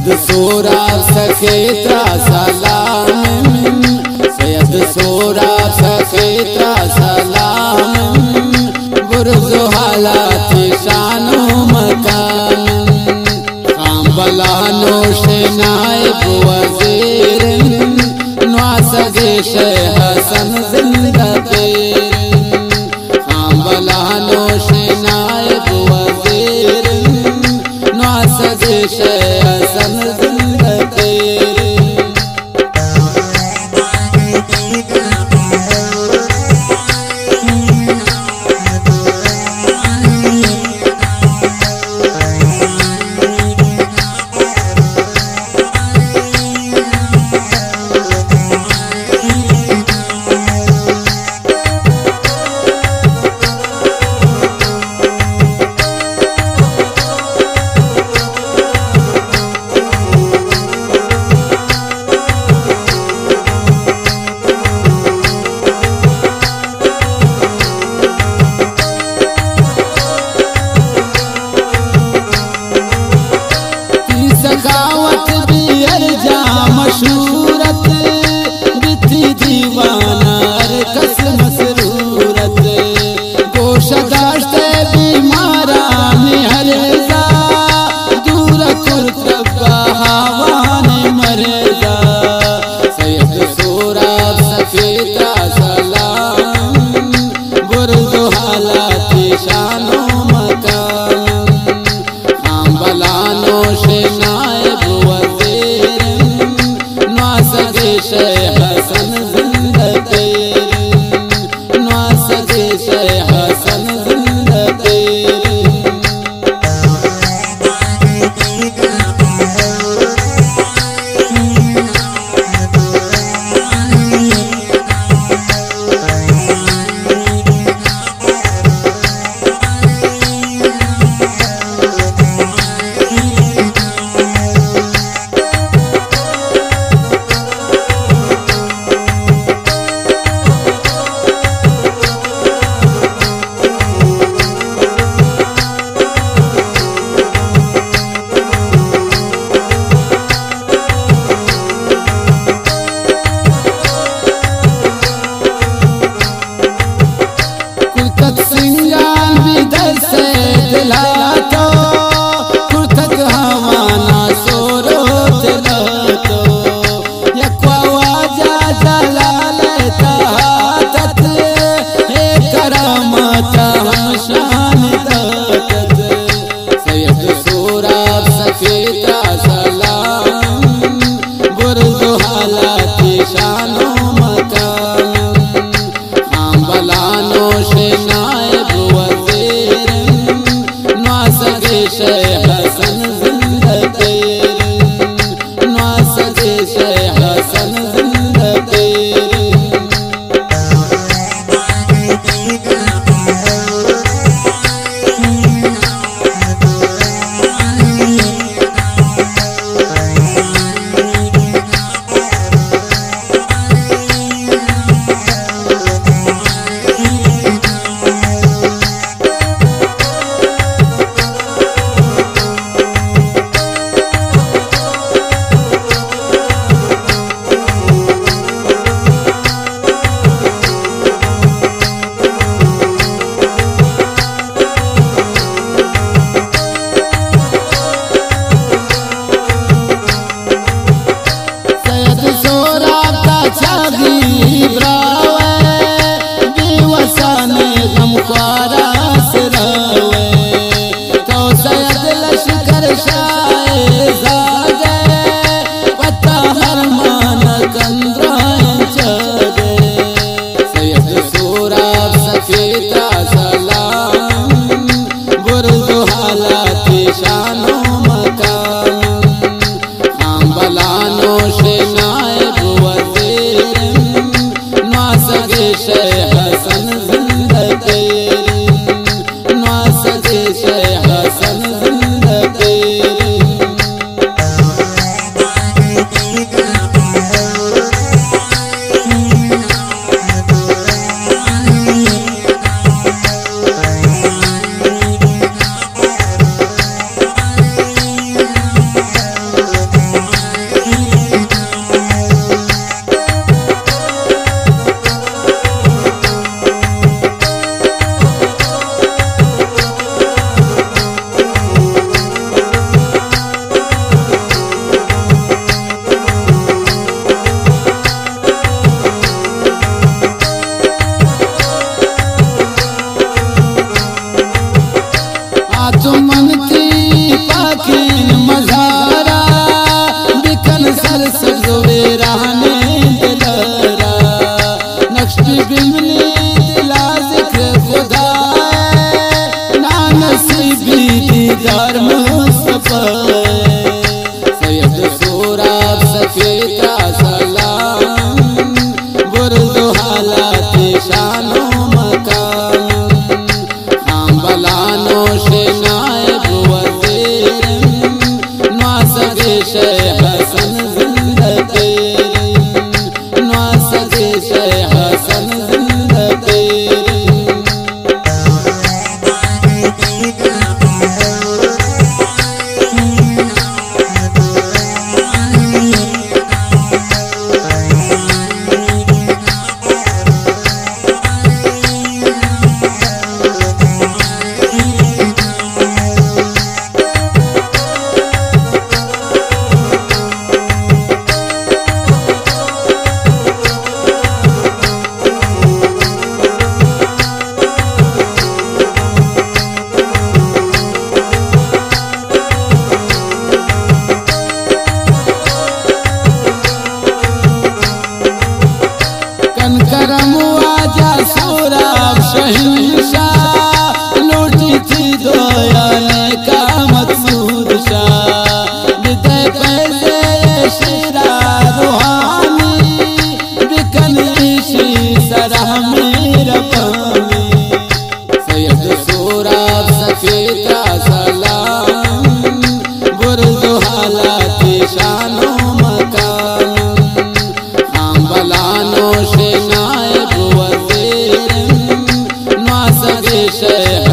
सैयद सोहराब सखेत्रा सलाम, सैयद सोहराब सखेत्रा सलाम, बुर्ज हालात शानो मकान, काम बलानो से नायब वज़ीर, नवाज़े शेख हसन जिंदा तेर, काम बलानो से नायब वज़ीर, नवाज़े शेख हसन जिंदा तेर। सखावत भी अर्जा मशहूरत, बिथी दीवाना कस मसरूरत, गोशगाश्त बीमारा में हरेजा, दूर कुर्तबा हवान मरेजा, सैयद सोहराब सखेत्रा सलाम, बुर्ज हालात शानो मकान, काम बलानो से नायब वज़ीर, नवाज़े शेख हसन जिंदा तेर, नवाज़े शेख हसन जिंदा तेर। सकेता सलाम बुर्दो हालात शानो मकान हम बलानो से नायब वज़ीर नवाज़े शेख हसन जिंदगी नवाज़े शेख हसन जिंदगी करम आजा सौराब शहंशाह लूटी थी दोयान का मकसूद शाह विदय पैसे शेरा रूहानी बिकन इशी सरह मेरा पानी सैयद सौराब सकेता सलाम बुर्दो हालात शानो मकान हम बलानो से नायब वज़ीर नवाज़े शेख